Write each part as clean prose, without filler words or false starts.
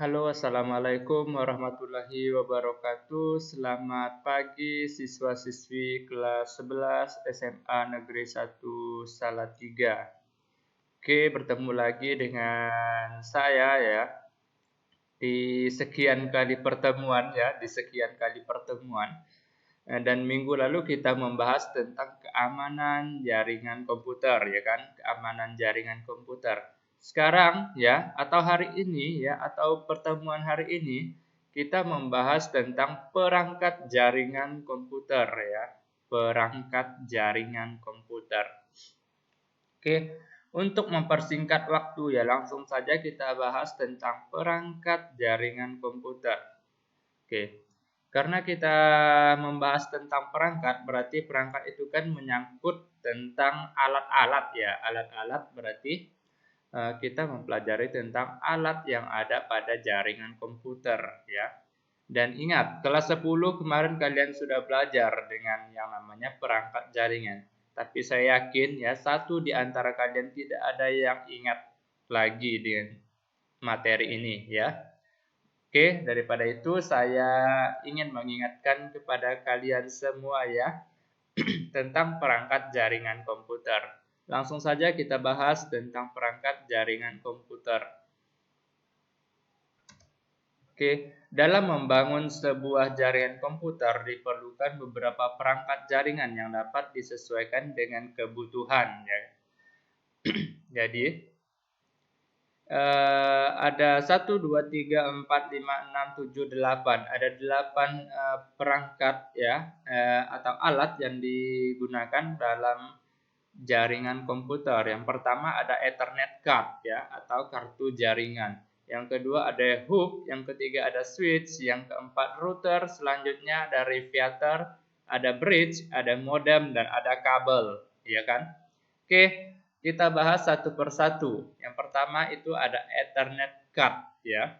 Halo, assalamualaikum warahmatullahi wabarakatuh. Selamat pagi siswa-siswi kelas 11 SMA Negeri 1 Salatiga. Oke, bertemu lagi dengan saya ya di sekian kali pertemuan ya, di sekian kali pertemuan. Dan minggu lalu kita membahas tentang keamanan jaringan komputer, ya kan? Keamanan jaringan komputer. Sekarang ya, atau hari ini ya, atau pertemuan hari ini, kita membahas tentang perangkat jaringan komputer ya. Perangkat jaringan komputer. Oke, untuk mempersingkat waktu ya, langsung saja kita bahas tentang perangkat jaringan komputer. Oke. Karena kita membahas tentang perangkat, berarti perangkat itu kan menyangkut tentang alat-alat ya. Alat-alat berarti kita mempelajari tentang alat yang ada pada jaringan komputer ya. Dan ingat, kelas 10 kemarin kalian sudah belajar dengan yang namanya perangkat jaringan. Tapi saya yakin ya, satu di antara kalian tidak ada yang ingat lagi dengan materi ini ya. Oke, daripada itu saya ingin mengingatkan kepada kalian semua ya tentang perangkat jaringan komputer. Langsung saja kita bahas tentang perangkat jaringan komputer. Oke, dalam membangun sebuah jaringan komputer diperlukan beberapa perangkat jaringan yang dapat disesuaikan dengan kebutuhan ya. Jadi ada 1, 2, 3, 4, 5, 6, 7, 8. Ada 8 perangkat ya atau alat yang digunakan dalam jaringan komputer. Yang pertama ada Ethernet card ya atau kartu jaringan. Yang kedua ada hub, yang ketiga ada switch, yang keempat router, selanjutnya ada radiator, ada bridge, ada modem dan ada kabel, ya kan? Oke, kita bahas satu persatu. Yang pertama itu ada Ethernet card ya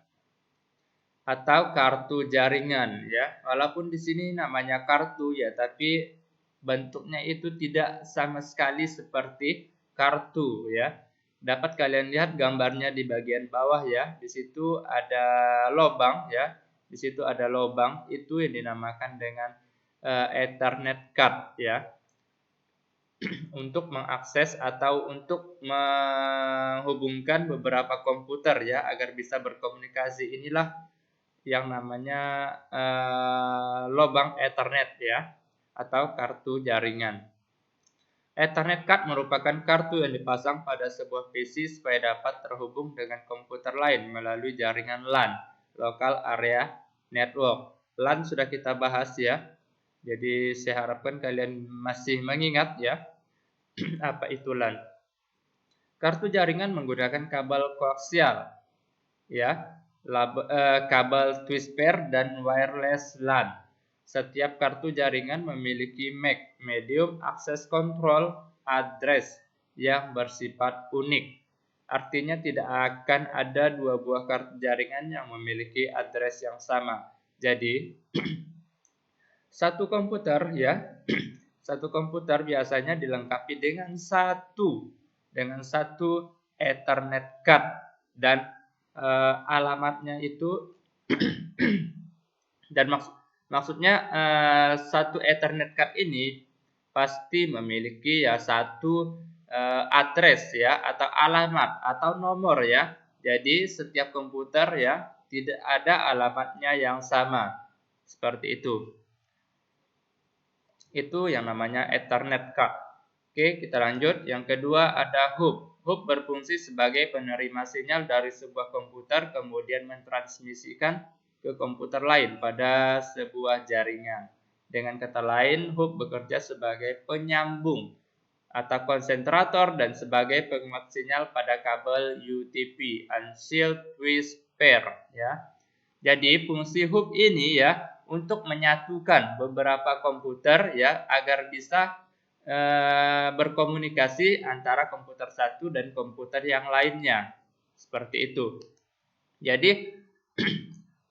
atau kartu jaringan ya. Walaupun di sini namanya kartu ya, tapi bentuknya itu tidak sama sekali seperti kartu ya. Dapat kalian lihat gambarnya di bagian bawah ya. Di situ ada lubang ya. Di situ ada lubang, itu yang dinamakan dengan Ethernet card ya. Untuk mengakses atau untuk menghubungkan beberapa komputer ya agar bisa berkomunikasi. Inilah yang namanya lubang Ethernet ya atau kartu jaringan. Ethernet card merupakan kartu yang dipasang pada sebuah PC supaya dapat terhubung dengan komputer lain melalui jaringan LAN, Local Area Network. LAN sudah kita bahas ya. Jadi saya harapkan kalian masih mengingat ya apa itu LAN. Kartu jaringan menggunakan kabel koaksial ya, kabel twist pair dan wireless LAN. Setiap kartu jaringan memiliki MAC, medium access control address yang bersifat unik. Artinya tidak akan ada dua buah kartu jaringan yang memiliki address yang sama. Jadi satu komputer ya, satu komputer biasanya dilengkapi dengan satu Ethernet card dan alamatnya itu dan maksudnya satu Ethernet card ini pasti memiliki ya satu address ya atau alamat atau nomor ya. Jadi setiap komputer ya tidak ada alamatnya yang sama. Seperti itu. Itu yang namanya Ethernet card. Oke, kita lanjut. Yang kedua ada hub. Hub berfungsi sebagai penerima sinyal dari sebuah komputer kemudian mentransmisikan ke komputer lain pada sebuah jaringan. Dengan kata lain, hub bekerja sebagai penyambung atau konsentrator dan sebagai penguat sinyal pada kabel UTP, Unsealed Twist Pair ya. Jadi fungsi hub ini ya untuk menyatukan beberapa komputer ya agar bisa berkomunikasi antara komputer satu dan komputer yang lainnya. Seperti itu. Jadi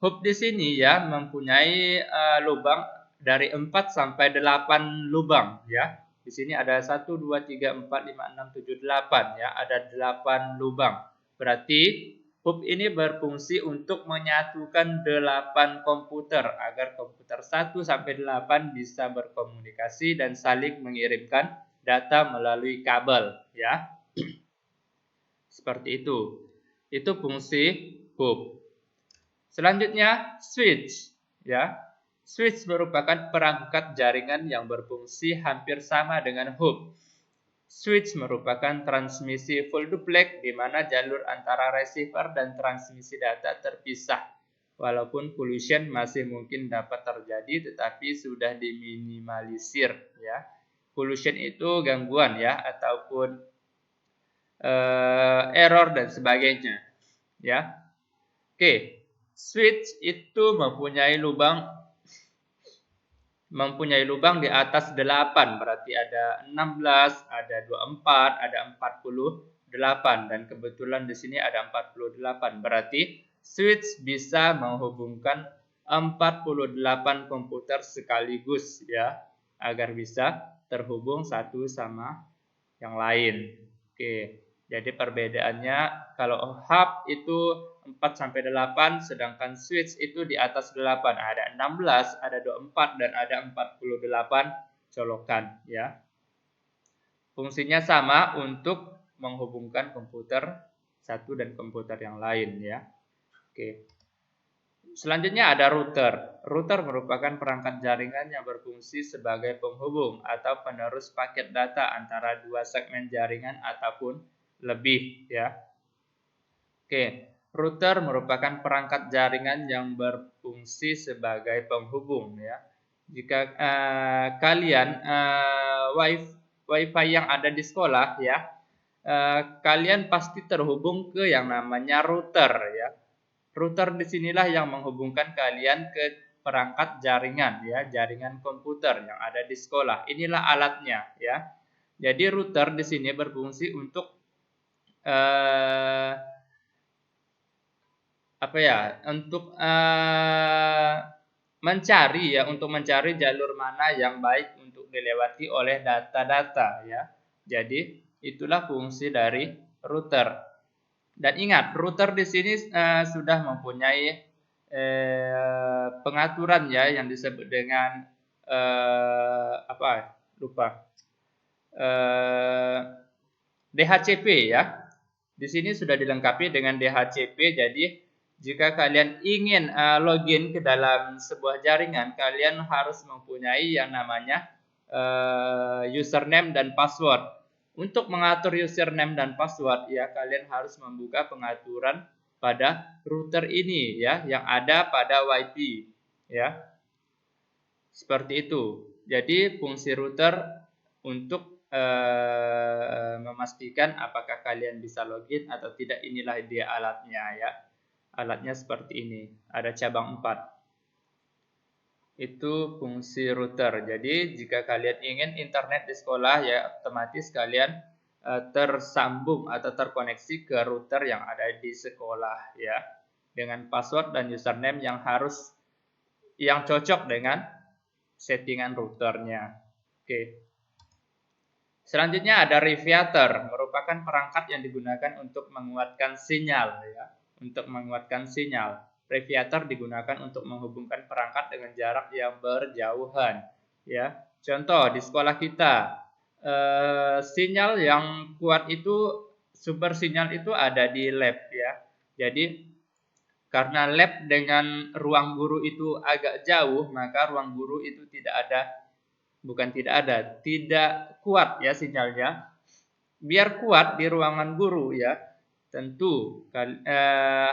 hub di sini ya mempunyai lubang dari 4 sampai 8 lubang ya. Di sini ada 1 2 3 4 5 6 7 8 ya, ada 8 lubang. Berarti Hub ini berfungsi untuk menyatukan 8 komputer agar komputer 1 sampai 8 bisa berkomunikasi dan saling mengirimkan data melalui kabel, ya. Seperti itu. Itu fungsi hub. Selanjutnya switch, ya. Switch merupakan perangkat jaringan yang berfungsi hampir sama dengan hub. Switch merupakan transmisi full duplex di mana jalur antara receiver dan transmisi data terpisah. Walaupun collision masih mungkin dapat terjadi tetapi sudah diminimalisir, ya. Collision itu gangguan, ya, ataupun error dan sebagainya, ya. Oke. Switch itu mempunyai lubang di atas 8, berarti ada 16, ada 24, ada 48 dan kebetulan di sini ada 48. Berarti switch bisa menghubungkan 48 komputer sekaligus, ya, agar bisa terhubung satu sama yang lain. Oke. Jadi perbedaannya kalau hub itu 4 sampai 8 sedangkan switch itu di atas 8. Ada 16, ada 24 dan ada 48 colokan, ya. Fungsinya sama untuk menghubungkan komputer satu dan komputer yang lain, ya. Oke. Selanjutnya ada router. Router merupakan perangkat jaringan yang berfungsi sebagai penghubung atau penerus paket data antara dua segmen jaringan ataupun lebih, ya. Oke, router merupakan perangkat jaringan yang berfungsi sebagai penghubung, ya. Jika kalian wifi yang ada di sekolah, ya, kalian pasti terhubung ke yang namanya router, ya. Router disinilah yang menghubungkan kalian ke perangkat jaringan, ya, jaringan komputer yang ada di sekolah. Inilah alatnya, ya. Jadi router di sini berfungsi untuk mencari jalur mana yang baik untuk dilewati oleh data-data, ya. Jadi itulah fungsi dari router. Dan ingat, router di sini sudah mempunyai pengaturan, ya, yang disebut dengan DHCP, ya. Di sini sudah dilengkapi dengan DHCP. Jadi jika kalian ingin login ke dalam sebuah jaringan, kalian harus mempunyai yang namanya username dan password. Untuk mengatur username dan password, ya, kalian harus membuka pengaturan pada router ini, ya, yang ada pada WiFi, ya. Seperti itu. Jadi fungsi router untuk memastikan apakah kalian bisa login atau tidak, inilah dia alatnya, ya. Alatnya seperti ini. Ada cabang 4. Itu fungsi router. Jadi jika kalian ingin internet di sekolah, ya, otomatis kalian tersambung atau terkoneksi ke router yang ada di sekolah, ya, dengan password dan username yang cocok dengan settingan routernya. Oke. Selanjutnya ada Riviator, merupakan perangkat yang digunakan untuk menguatkan sinyal, ya, untuk menguatkan sinyal. Riviator digunakan untuk menghubungkan perangkat dengan jarak yang berjauhan, ya. Contoh di sekolah kita, sinyal yang kuat itu, sumber sinyal itu ada di lab, ya. Jadi karena lab dengan ruang guru itu agak jauh, maka ruang guru itu tidak kuat, ya, sinyalnya. Biar kuat di ruangan guru, ya, tentu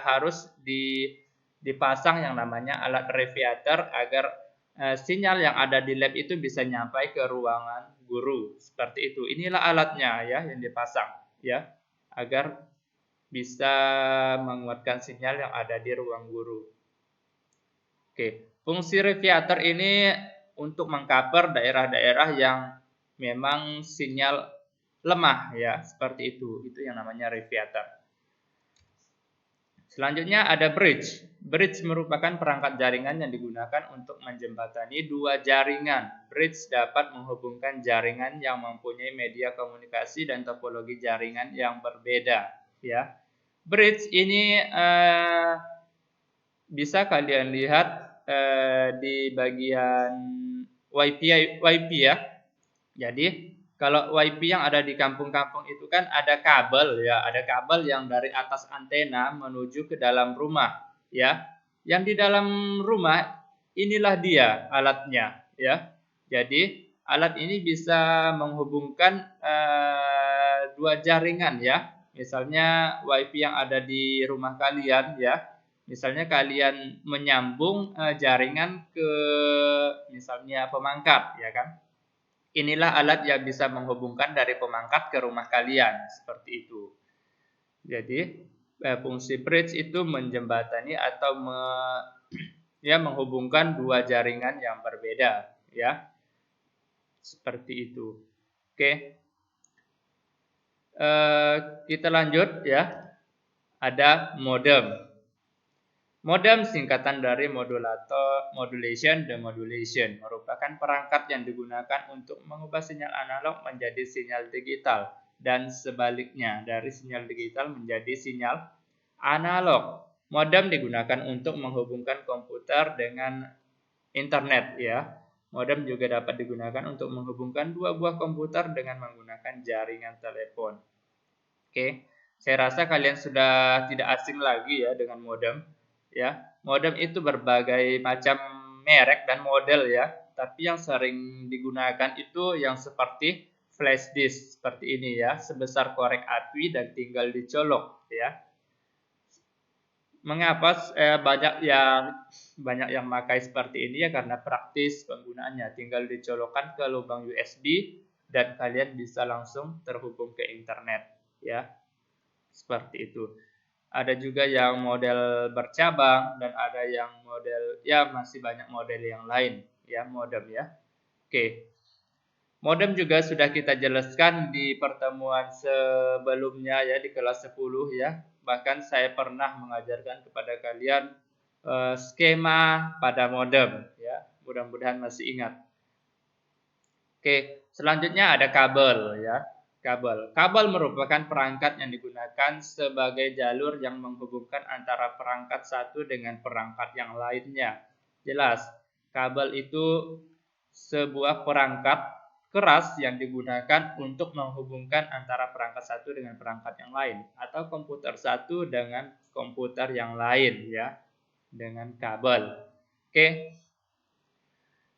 harus dipasang yang namanya alat Riviator agar sinyal yang ada di lab itu bisa nyampai ke ruangan guru. Seperti itu. Inilah alatnya, ya, yang dipasang, ya, agar bisa menguatkan sinyal yang ada di ruang guru. Oke, fungsi Riviator ini untuk mengcover daerah-daerah yang memang sinyal lemah, ya, seperti itu. Itu yang namanya Riviator. Selanjutnya ada bridge. Bridge merupakan perangkat jaringan yang digunakan untuk menjembatani dua jaringan. Bridge dapat menghubungkan jaringan yang mempunyai media komunikasi dan topologi jaringan yang berbeda, ya. Bridge ini bisa kalian lihat di bagian WiFi ya. Jadi kalau WiFi yang ada di kampung-kampung itu kan ada kabel ya, ada kabel yang dari atas antena menuju ke dalam rumah ya. Yang di dalam rumah inilah dia alatnya ya. Jadi alat ini bisa menghubungkan dua jaringan ya. Misalnya WiFi yang ada di rumah kalian ya. Misalnya kalian menyambung jaringan ke misalnya pemangkat ya kan. Inilah alat yang bisa menghubungkan dari pemangkat ke rumah kalian seperti itu. Jadi fungsi bridge itu menjembatani atau menghubungkan dua jaringan yang berbeda ya. Seperti itu. Oke. Kita lanjut ya. Ada modem. Modem singkatan dari modulation demodulation merupakan perangkat yang digunakan untuk mengubah sinyal analog menjadi sinyal digital dan sebaliknya dari sinyal digital menjadi sinyal analog. Modem digunakan untuk menghubungkan komputer dengan internet ya. Modem juga dapat digunakan untuk menghubungkan dua buah komputer dengan menggunakan jaringan telepon. Oke, saya rasa kalian sudah tidak asing lagi ya dengan modem. Ya, modem itu berbagai macam merek dan model ya. Tapi yang sering digunakan itu yang seperti flash disk seperti ini ya, sebesar korek api dan tinggal dicolok ya. Mengapa banyak yang memakai seperti ini ya karena praktis penggunaannya, tinggal dicolokkan ke lubang USB dan kalian bisa langsung terhubung ke internet ya. Seperti itu. Ada juga yang model bercabang dan ada yang model ya masih banyak model yang lain ya modem ya. Oke. Modem juga sudah kita jelaskan di pertemuan sebelumnya ya di kelas 10 ya. Bahkan saya pernah mengajarkan kepada kalian skema pada modem ya. Mudah-mudahan masih ingat. Oke, selanjutnya ada kabel ya. Kabel merupakan perangkat yang digunakan sebagai jalur yang menghubungkan antara perangkat satu dengan perangkat yang lainnya. Jelas, kabel itu sebuah perangkat keras yang digunakan untuk menghubungkan antara perangkat satu dengan perangkat yang lain atau komputer satu dengan komputer yang lain ya, dengan kabel. Oke.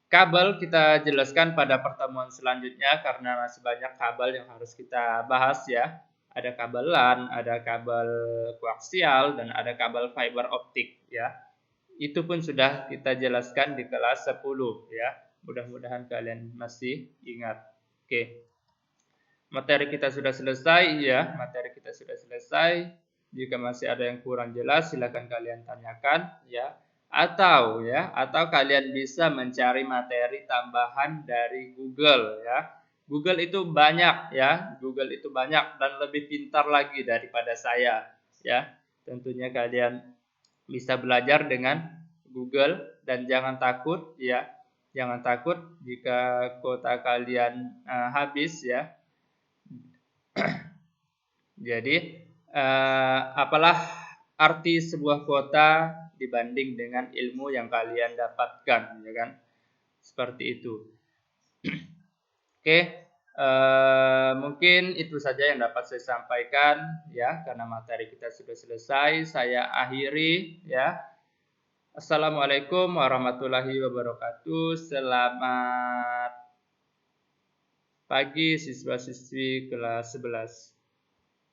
Kabel kita jelaskan pada pertemuan selanjutnya karena masih banyak kabel yang harus kita bahas ya. Ada kabel LAN, ada kabel koaksial, dan ada kabel fiber optik ya. Itu pun sudah kita jelaskan di kelas 10 ya. Mudah-mudahan kalian masih ingat. Oke. Materi kita sudah selesai ya. Materi kita sudah selesai. Jika masih ada yang kurang jelas silakan kalian tanyakan ya. Atau kalian bisa mencari materi tambahan dari Google ya. Google itu banyak ya, Google itu banyak dan lebih pintar lagi daripada saya ya. Tentunya kalian bisa belajar dengan Google dan jangan takut ya. Jangan takut jika kuota kalian habis ya. Jadi apalah arti sebuah kuota dibanding dengan ilmu yang kalian dapatkan, ya kan? Seperti itu. Oke, mungkin itu saja yang dapat saya sampaikan, ya, karena materi kita sudah selesai. Saya akhiri, ya. Assalamualaikum warahmatullahi wabarakatuh. Selamat pagi siswa-siswi kelas 11.